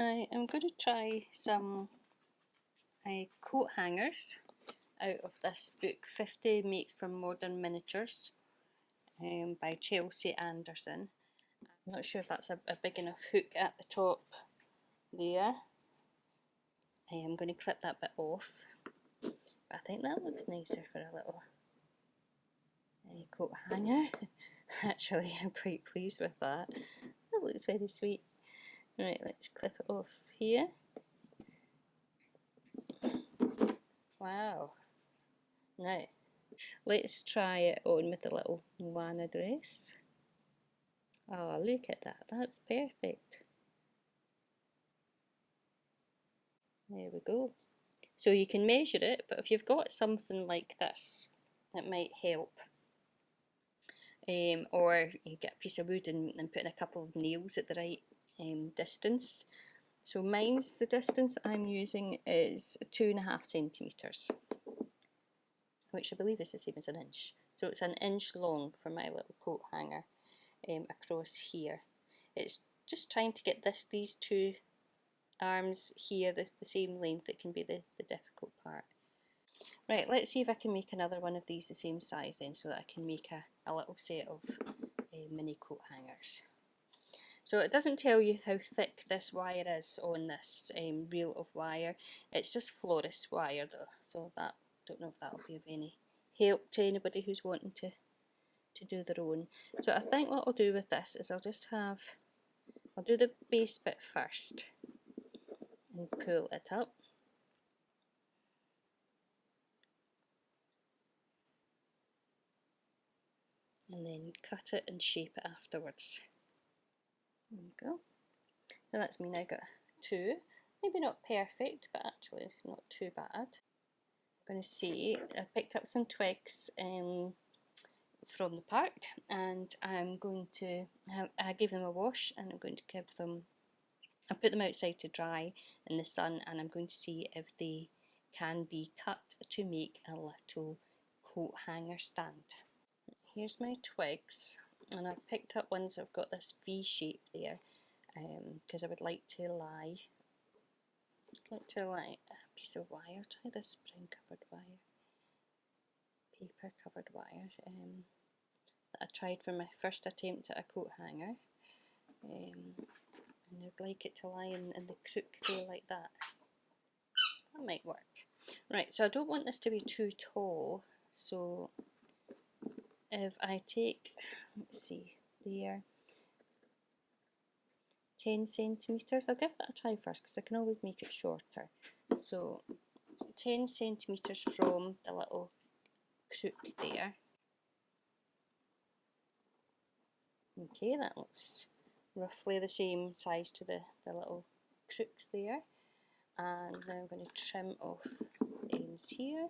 I am going to try some coat hangers out of this book, 50 Makes for Modern Miniatures, by Chelsea Anderson. I'm not sure if that's a big enough hook at the top there. I'm going to clip that bit off, but I think that looks nicer for a little coat hanger. Actually, I'm quite pleased with that. That looks very sweet. Right, let's clip it off here. Wow. Now, let's try it on with the little Moana dress. Oh, look at that. That's perfect. There we go. So you can measure it, but if you've got something like this, it might help. Or you get a piece of wood and put in a couple of nails at the right distance. So mine's, the distance I'm using is 2.5 centimetres, which I believe is the same as an inch. So it's an inch long for my little coat hanger across here. It's just trying to get these two arms here the same length. It can be the difficult part. Right, let's see if I can make another one of these the same size then, so that I can make a little set of mini coat hangers. So it doesn't tell you how thick this wire is on this reel of wire. It's just florist wire though, so that, don't know if that'll be of any help to anybody who's wanting to do their own. So I think what I'll do with this is I'll do the base bit first and pull it up. And then cut it and shape it afterwards. There we go. Now that's me now got two. Maybe not perfect, but actually not too bad. I'm going to see, I picked up some twigs from the park, and I'm going to, I gave them a wash, and I'm going to give them, I put them outside to dry in the sun, and I'm going to see if they can be cut to make a little coat hanger stand. Here's my twigs, and I've picked up ones that have got this V shape there, because I would like to lie a piece of wire. Try this brown covered wire, paper covered wire, that I tried for my first attempt at a coat hanger, and I'd like it to lie in the crook there like that. That might work. Right, so I don't want this to be too tall, so if I take, let's see, there, 10 centimetres, I'll give that a try first because I can always make it shorter. So 10 centimetres from the little crook there. Okay, that looks roughly the same size to the little crooks there. And now I'm going to trim off the ends here.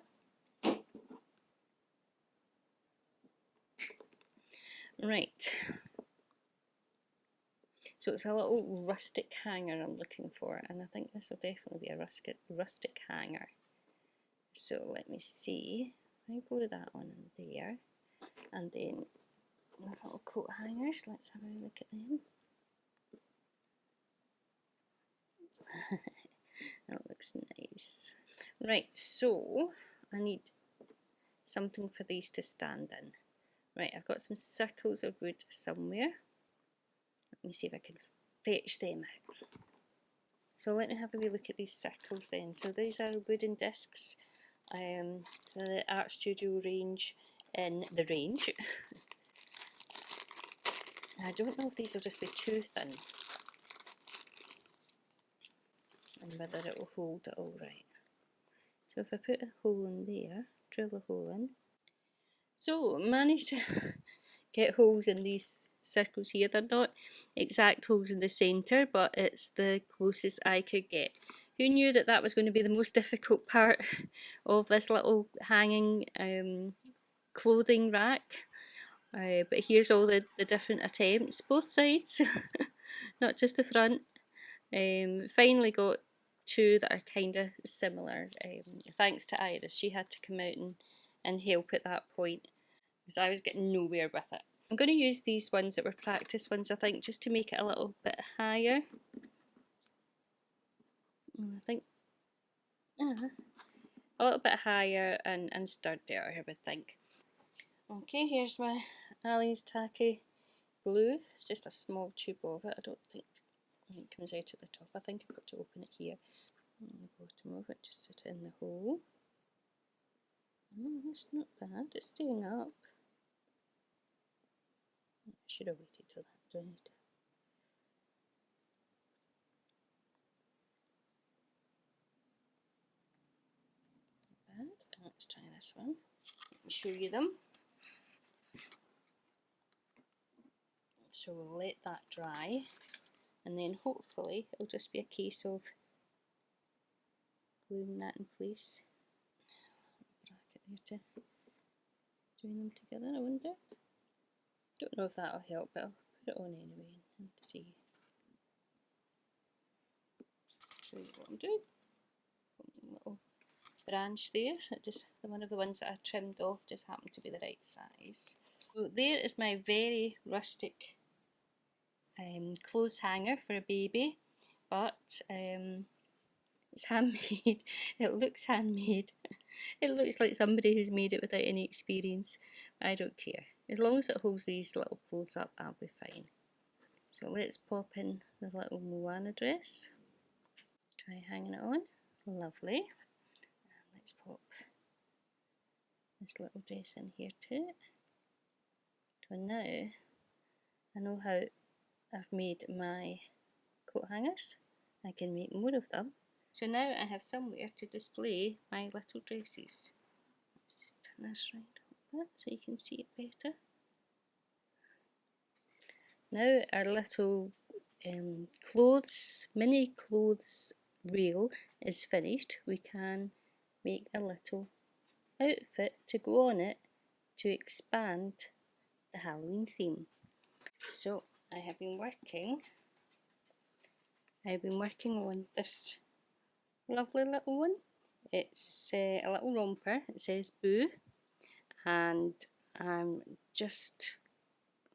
Right, so it's a little rustic hanger I'm looking for, and I think this will definitely be a rustic hanger. So let me see, I glue that on in there, and then the little coat hangers, let's have a look at them. That looks nice. Right, so I need something for these to stand in. Right, I've got some circles of wood somewhere. Let me see if I can fetch them out. So let me have a wee look at these circles then. So these are wooden discs for the Art Studio range in the range. I don't know if these will just be too thin and whether it will hold it all right. So if I put a hole in there, drill a hole in. So managed to get holes in these circles here. They're not exact holes in the centre, but it's the closest I could get. Who knew that that was going to be the most difficult part of this little hanging clothing rack? But here's all the different attempts, both sides, not just the front. Finally got two that are kind of similar. Thanks to Iris, she had to come out and help at that point, because I was getting nowhere with it. I'm going to use these ones that were practice ones, I think, just to make it a little bit higher. And I think a little bit higher and sturdier, I would think. Okay, here's my Ali's Tacky glue. It's just a small tube of it. I don't think it comes out at the top. I think I've got to open it here. And the bottom of it, just sit it in the hole. Oh, that's not bad. It's staying up. I should have waited till that dried. Not bad. Let's try this one. I'll show you them. So we'll let that dry, and then hopefully it'll just be a case of gluing that in place. Bracket there to join them together, I wonder. Don't know if that'll help, but I'll put it on anyway and see. Show you what I'm doing. Little branch there, just one of the ones that I trimmed off just happened to be the right size. So there is my very rustic clothes hanger for a baby, but it's handmade. It looks handmade. It looks like somebody who's made it without any experience. I don't care. As long as it holds these little clothes up, I'll be fine. So let's pop in the little Moana dress. Try hanging it on. Lovely. And let's pop this little dress in here too. So now I know how I've made my coat hangers. I can make more of them. So now I have somewhere to display my little dresses. Let's just turn this round a little bit so you can see it better. Now our little mini clothes reel is finished. We can make a little outfit to go on it to expand the Halloween theme. So I've been working on this lovely little one. It's a little romper. It says Boo, and I'm just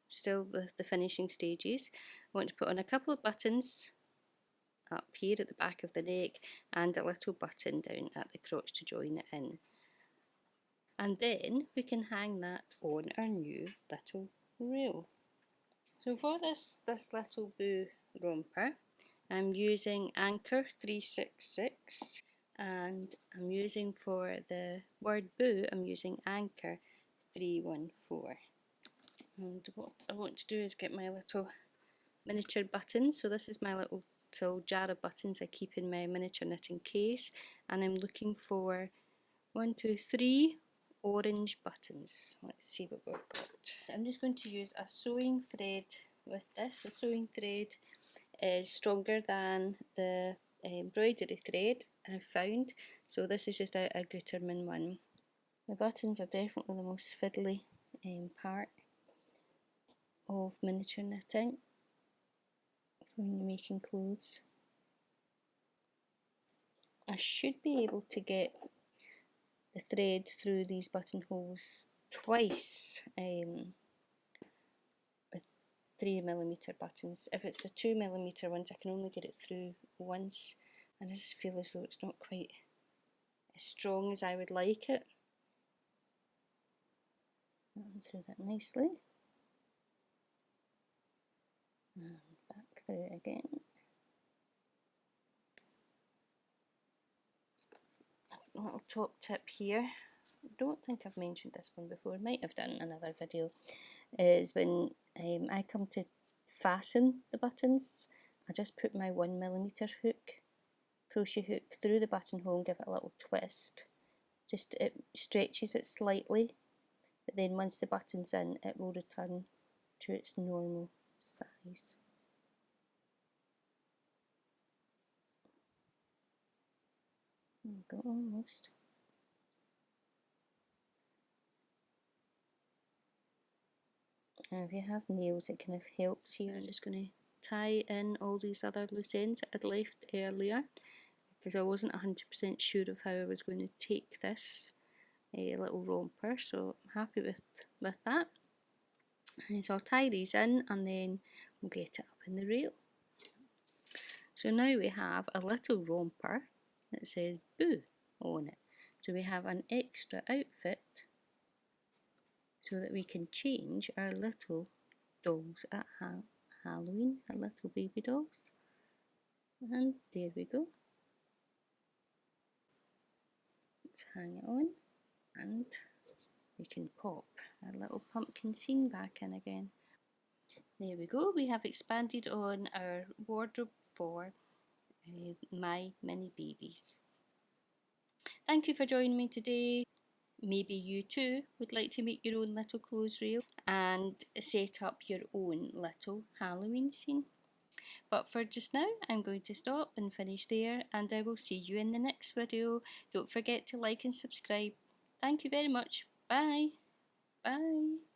still the finishing stages. I want to put on a couple of buttons up here at the back of the neck and a little button down at the crotch to join it in. And then we can hang that on our new little reel. So for this little Boo romper, I'm using Anchor 366, and I'm using for the word Boo, I'm using Anchor 314. And what I want to do is get my little miniature buttons. So this is my little jar of buttons I keep in my miniature knitting case, and I'm looking for 1, 2, 3 orange buttons. Let's see what we've got. I'm just going to use a sewing thread with this. The sewing thread is stronger than the embroidery thread I've found, so this is just a Gutermann one. The buttons are definitely the most fiddly part of miniature knitting when you're making clothes. I should be able to get the thread through these buttonholes twice with 3mm buttons. If it's a 2mm ones, I can only get it through once, and I just feel as though it's not quite as strong as I would like it. Run through that nicely, and back through it again. A little top tip here, I don't think I've mentioned this one before, might have done another video, is when I come to fasten the buttons, I just put my 1mm hook, crochet hook, through the buttonhole and give it a little twist. Just it stretches it slightly, but then once the button's in, it will return to its normal size. There we go, almost. Now if you have nails, it kind of helps here. I'm just going to tie in all these other loose ends that I'd left earlier, because I wasn't 100% sure of how I was going to take this little romper, so I'm happy with that. And so I'll tie these in and then we'll get it up in the reel. So So now we have a little romper that says Boo on it. So we have an extra outfit so that we can change our little dolls at Halloween, our little baby dolls. And there we go. Let's hang it on and we can pop our little pumpkin scene back in again. There we go, we have expanded on our wardrobe for my mini babies. Thank you for joining me today. Maybe you too would like to make your own little clothes reel and set up your own little Halloween scene. But for just now, I'm going to stop and finish there, and I will see you in the next video. Don't forget to like and subscribe. Thank you very much. Bye. Bye.